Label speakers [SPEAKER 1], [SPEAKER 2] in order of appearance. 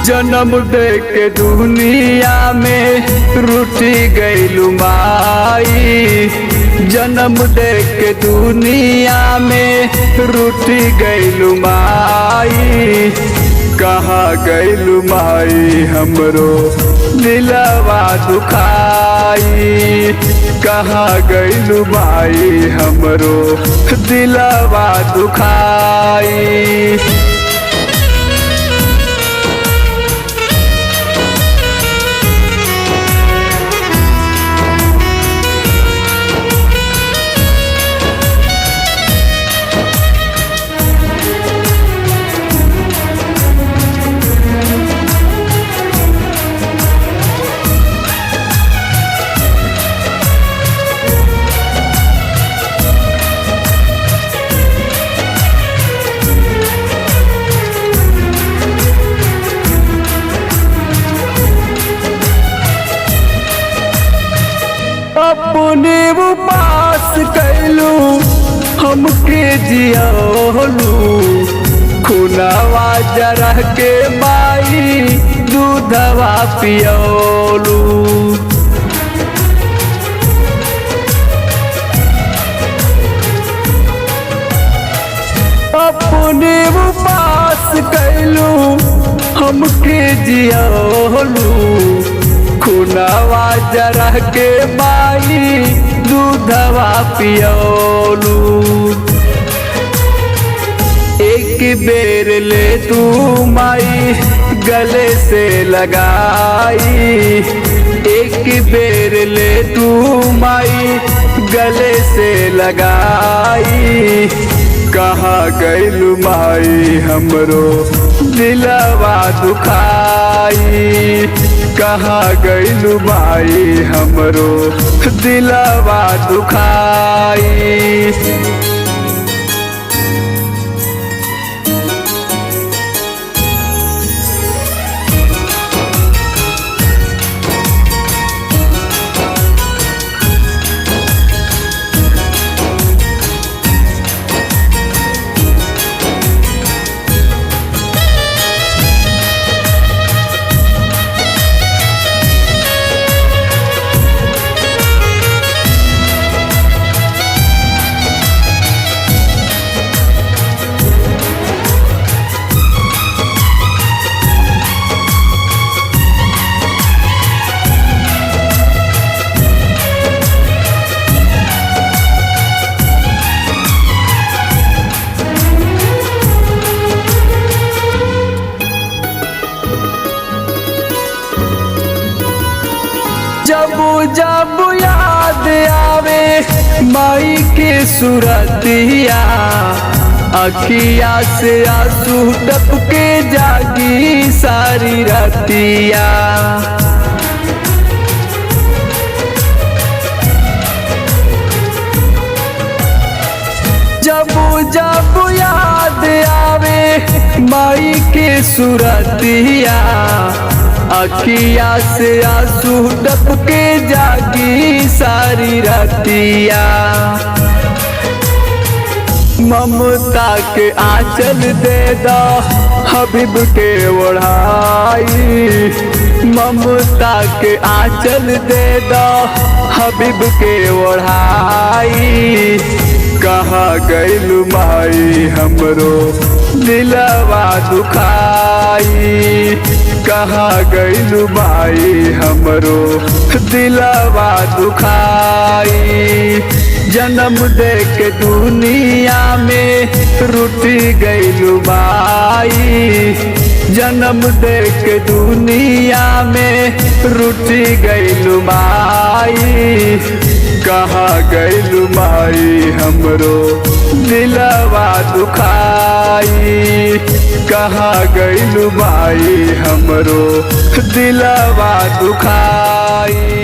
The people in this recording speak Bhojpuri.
[SPEAKER 1] जन्म दे के दुनिया में रूठी गइलू माई। जन्म दे के दुनिया में रूठी गइलू माई। कहाँ गइलू माई हमरो दिलवा दुखाई। कहाँ गइलू माई हमरो दिलवा दुखाई। अपने उपास कैलू हमके जियालू। खुनावा जरा के माई दूधवा पियोलू। अपने उपास कैलू हमके जियालू। खुनावा जरा के माई दूधवा पियोलू। एक बेर ले तू माई गले से लगाई। एक बेर ले तू माई गले से लगाई। कहाँ गइलू माई हमरो दिलवा दुखाई। कहाँ गइलू माई हमरो दिलवा दुखाई। जब जब याद आवे माई के सूरतिया। अखिया से आंसू टपके जागी सारी रातिया। जब जब याद आवे माई के सूरतिया। अखिया से आंसू टपके जागी सारी रातिया। ममता के आंचल दे दो हबीब के ओढ़ाई। ममता के आंचल दे दो हबीब के ओढ़ाई। कहाँ गइलू माई हमरो दिलवा दुखाई। कहाँ गइलू माई हमरो दिलवा दुखाई। जन्म दे के दुनिया में रूठी गइलू माई। जन्म दे के दुनिया में रूठी गइलू माई। कहाँ गइलू माई हमरो दिलवा दुखाई। कहाँ गइलू माई हमरो दिलवा दुखाई।